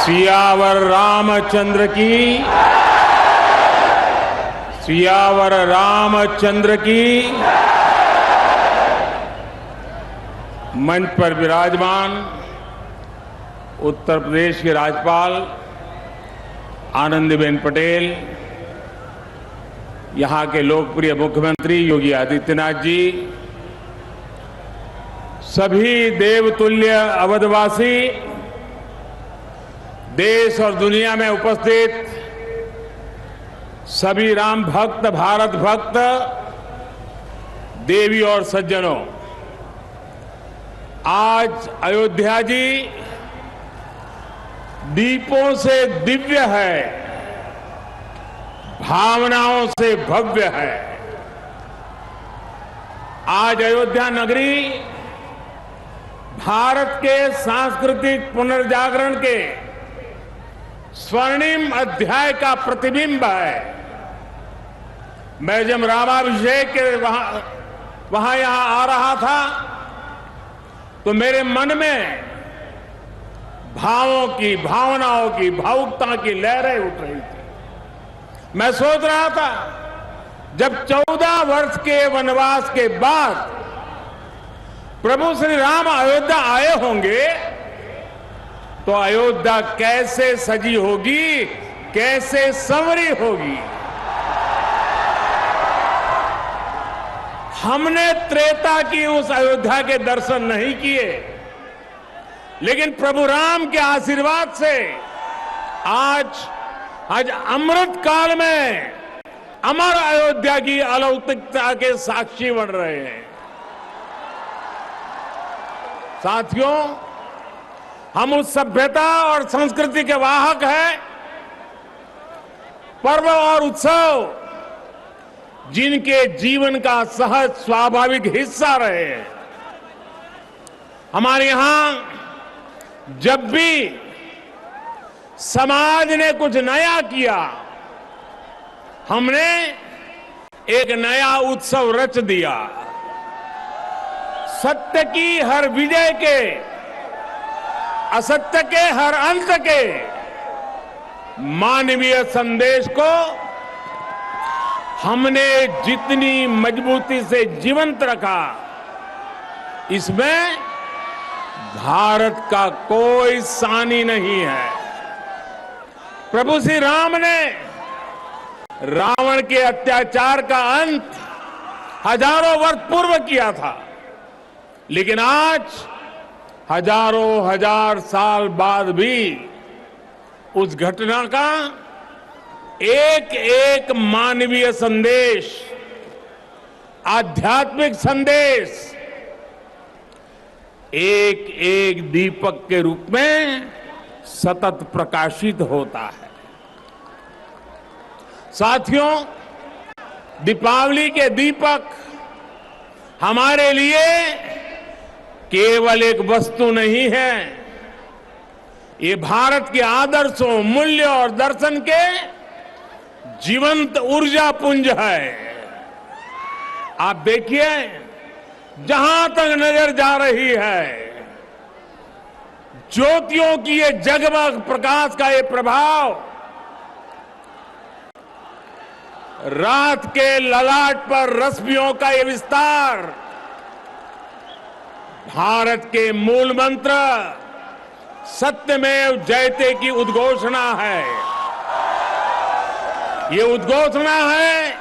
सियावर रामचंद्र की, सियावर रामचंद्र की। मंच पर विराजमान उत्तर प्रदेश के राज्यपाल आनंदीबेन पटेल, यहां के लोकप्रिय मुख्यमंत्री योगी आदित्यनाथ जी, सभी देवतुल्य अवधवासी, देश और दुनिया में उपस्थित सभी राम भक्त, भारत भक्त, देवी और सज्जनों, आज अयोध्या जी दीपों से दिव्य है, भावनाओं से भव्य है। आज अयोध्या नगरी भारत के सांस्कृतिक पुनर्जागरण के स्वर्णिम अध्याय का प्रतिबिंब है। मैं जब रामाभिषेक के वहां यहां आ रहा था तो मेरे मन में भावों की, भावनाओं की, भावुकता की लहरें उठ रही थी। मैं सोच रहा था जब 14 वर्ष के वनवास के बाद प्रभु श्री राम अयोध्या आए होंगे तो अयोध्या कैसे सजी होगी, कैसे संवरी होगी। हमने त्रेता की उस अयोध्या के दर्शन नहीं किए, लेकिन प्रभु राम के आशीर्वाद से आज अमृत काल में अमर अयोध्या की अलौकिकता के साक्षी बन रहे हैं। साथियों, हम उस सभ्यता और संस्कृति के वाहक हैं। पर्व और उत्सव जिनके जीवन का सहज स्वाभाविक हिस्सा रहे हैं। हमारे यहां जब भी समाज ने कुछ नया किया, हमने एक नया उत्सव रच दिया। सत्य की हर विजय के, असत्य के हर अंत के मानवीय संदेश को हमने जितनी मजबूती से जीवंत रखा, इसमें भारत का कोई सानी नहीं है। प्रभु श्री राम ने रावण के अत्याचार का अंत हजारों वर्ष पूर्व किया था, लेकिन आज हजारों हजार साल बाद भी उस घटना का एक एक मानवीय संदेश, आध्यात्मिक संदेश एक एक दीपक के रूप में सतत प्रकाशित होता है। साथियों, दीपावली के दीपक हमारे लिए केवल एक वस्तु नहीं है, ये भारत के आदर्शों, मूल्य और दर्शन के जीवंत ऊर्जा पुंज है। आप देखिए, जहां तक नजर जा रही है, ज्योतियों की ये जगमग प्रकाश का ये प्रभाव रात के ललाट पर रश्मियों का ये विस्तार भारत के मूल मंत्र सत्यमेव जयते की उद्घोषणा है। ये उद्घोषणा है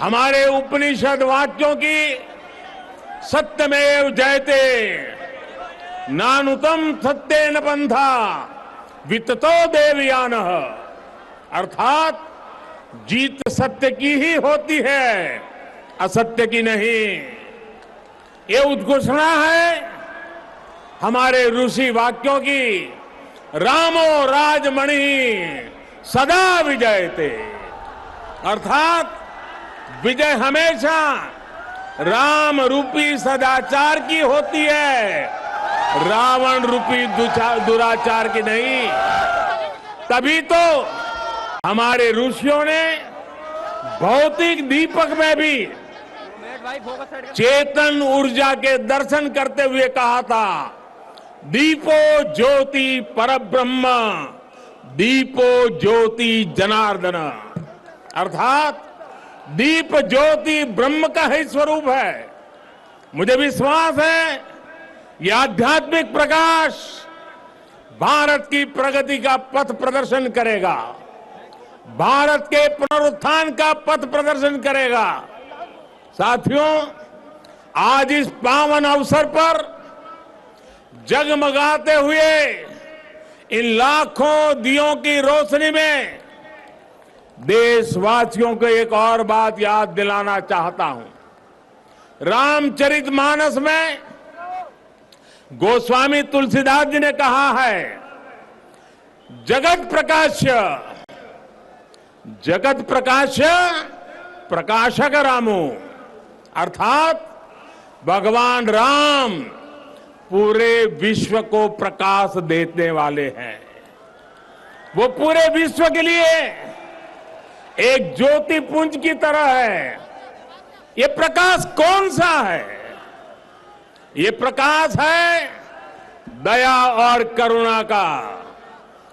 हमारे उपनिषद वाक्यों की, सत्यमेव जयते, नानुतम सत्येन पंथा विततो देवयानः, अर्थात जीत सत्य की ही होती है, असत्य की नहीं। ये उद्घोषणा है हमारे ऋषि वाक्यों की, रामो राजमणि सदा विजयते, अर्थात विजय हमेशा राम रूपी सदाचार की होती है, रावण रूपी दुराचार की नहीं। तभी तो हमारे ऋषियों ने भौतिक दीपक में भी चेतन ऊर्जा के दर्शन करते हुए कहा था, दीपो ज्योति परब्रह्म, दीपो ज्योति जनार्दन। अर्थात दीप ज्योति ब्रह्म का ही स्वरूप है। मुझे विश्वास है ये आध्यात्मिक प्रकाश भारत की प्रगति का पथ प्रदर्शन करेगा, भारत के पुनरुत्थान का पथ प्रदर्शन करेगा। साथियों, आज इस पावन अवसर पर जगमगाते हुए इन लाखों दियों की रोशनी में देशवासियों को एक और बात याद दिलाना चाहता हूं। रामचरितमानस में गोस्वामी तुलसीदास जी ने कहा है, जगत प्रकाश्य, जगत प्रकाश्य प्रकाशक रामो। अर्थात भगवान राम पूरे विश्व को प्रकाश देने वाले हैं। वो पूरे विश्व के लिए एक ज्योति पुंज की तरह है। ये प्रकाश कौन सा है? ये प्रकाश है दया और करुणा का।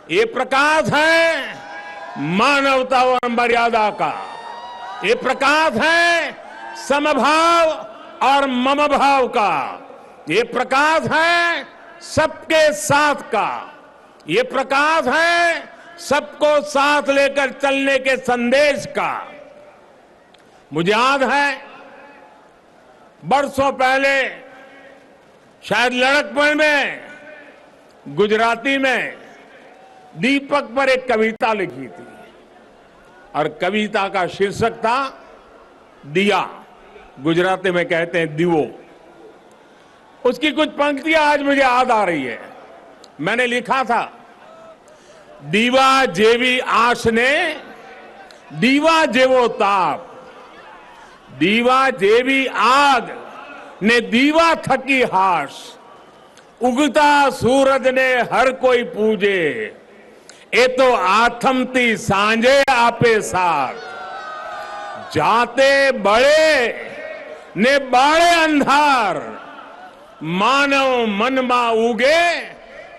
ये प्रकाश है मानवता और मर्यादा का। ये प्रकाश है समभाव और मम भाव का। ये प्रकाश है सबके साथ का। ये प्रकाश है सबको साथ लेकर चलने के संदेश का। मुझे याद है बरसों पहले शायद लड़कपन में गुजराती में दीपक पर एक कविता लिखी थी और कविता का शीर्षक था दिया। गुजराती में कहते हैं दीवो। उसकी कुछ पंक्तियां आज मुझे याद आ रही है। मैंने लिखा था, दीवा जेवी आश ने दीवा जेवो ताप, दीवा जेवी आग ने दीवा थकी हाश, उगता सूरज ने हर कोई पूजे, ए तो आथमती सांझे आपे साथ, जाते बड़े ने बाड़े अंधार, मानव मन मा उगे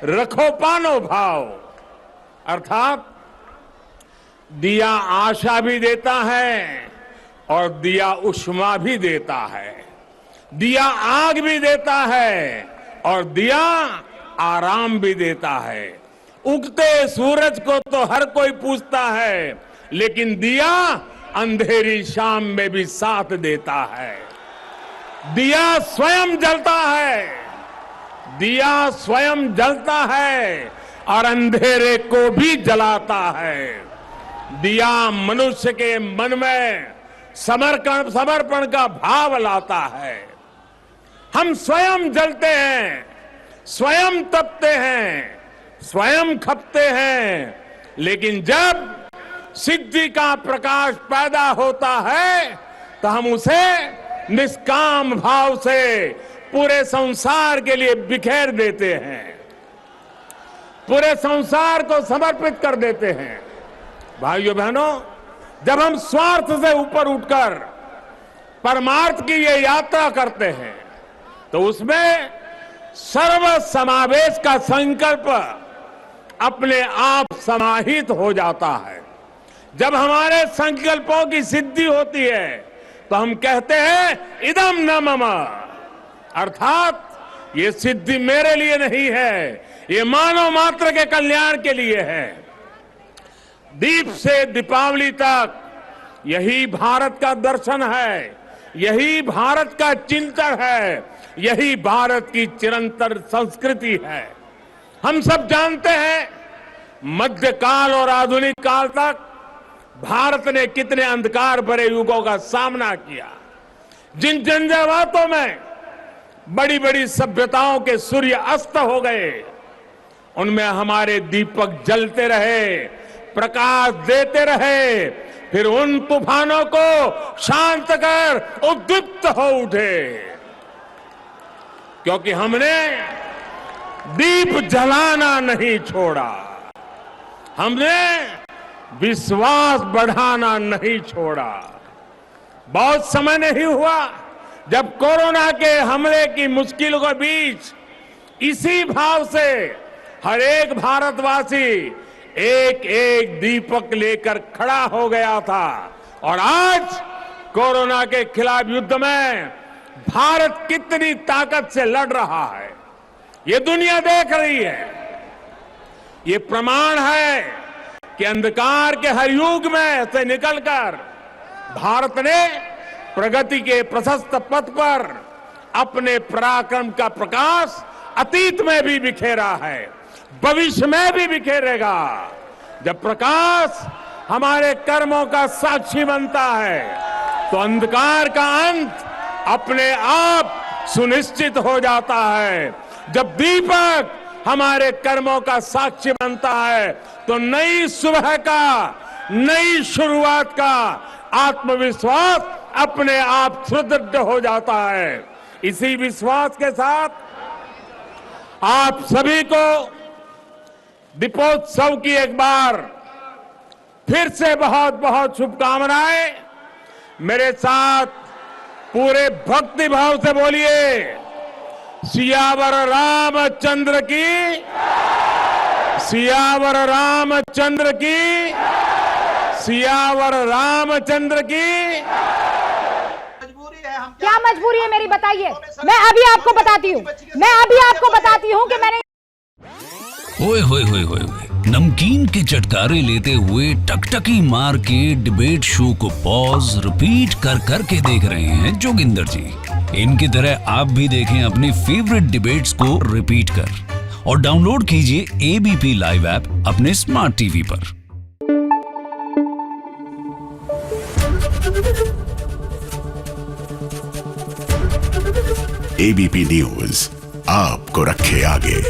रखो पानो भाव। अर्थात दिया आशा भी देता है और दिया उष्मा भी देता है, दिया आग भी देता है और दिया आराम भी देता है। उगते सूरज को तो हर कोई पूछता है, लेकिन दिया अंधेरी शाम में भी साथ देता है। दिया स्वयं जलता है, दिया स्वयं जलता है और अंधेरे को भी जलाता है। दिया मनुष्य के मन में समर्पण का भाव लाता है। हम स्वयं जलते हैं, स्वयं तपते हैं, स्वयं खपते हैं, लेकिन जब सिद्धि का प्रकाश पैदा होता है तो हम उसे निष्काम भाव से पूरे संसार के लिए बिखेर देते हैं, पूरे संसार को समर्पित कर देते हैं। भाइयों बहनों, जब हम स्वार्थ से ऊपर उठकर परमार्थ की ये यात्रा करते हैं तो उसमें सर्व समावेश का संकल्प अपने आप समाहित हो जाता है। जब हमारे संकल्पों की सिद्धि होती है तो हम कहते हैं इदम न मम, अर्थात ये सिद्धि मेरे लिए नहीं है, ये मानव मात्र के कल्याण के लिए है। दीप से दीपावली तक यही भारत का दर्शन है, यही भारत का चिंतन है, यही भारत की चिरंतन संस्कृति है। हम सब जानते हैं मध्यकाल और आधुनिक काल तक भारत ने कितने अंधकार भरे युगों का सामना किया। जिन झंझावातों में बड़ी बड़ी सभ्यताओं के सूर्य अस्त हो गए, उनमें हमारे दीपक जलते रहे, प्रकाश देते रहे, फिर उन तूफानों को शांत कर उद्दीप्त हो उठे, क्योंकि हमने दीप जलाना नहीं छोड़ा, हमने विश्वास बढ़ाना नहीं छोड़ा। बहुत समय नहीं हुआ जब कोरोना के हमले की मुश्किलों के बीच इसी भाव से हर एक भारतवासी एक एक दीपक लेकर खड़ा हो गया था और आज कोरोना के खिलाफ युद्ध में भारत कितनी ताकत से लड़ रहा है ये दुनिया देख रही है। ये प्रमाण है कि अंधकार के हर युग में से निकलकर भारत ने प्रगति के प्रशस्त पथ पर अपने पराक्रम का प्रकाश अतीत में भी बिखेरा है, भविष्य में भी बिखेरेगा। जब प्रकाश हमारे कर्मों का साक्षी बनता है तो अंधकार का अंत अपने आप सुनिश्चित हो जाता है। जब दीपक हमारे कर्मों का साक्षी बनता है तो नई सुबह का, नई शुरुआत का आत्मविश्वास अपने आप सुदृढ़ हो जाता है। इसी विश्वास के साथ आप सभी को दीपोत्सव की एक बार फिर से बहुत बहुत शुभकामनाएं। मेरे साथ पूरे भक्ति भाव से बोलिए, सियावर रामचंद्र की, सियावर रामचंद्र की, सियावर रामचंद्र की। क्या मजबूरी है मेरी बताइए? मैं अभी आपको बताती हूँ, कि मैंने ओए होए होए होए नमकीन के चटकारे लेते हुए टकटकी मार के डिबेट शो को पॉज रिपीट कर करके देख रहे हैं जोगिंदर जी। इनकी तरह आप भी देखें अपनी फेवरेट डिबेट्स को रिपीट कर और डाउनलोड कीजिए एबीपी लाइव ऐप अपने स्मार्ट टीवी पर। एबीपी न्यूज आपको रखे आगे।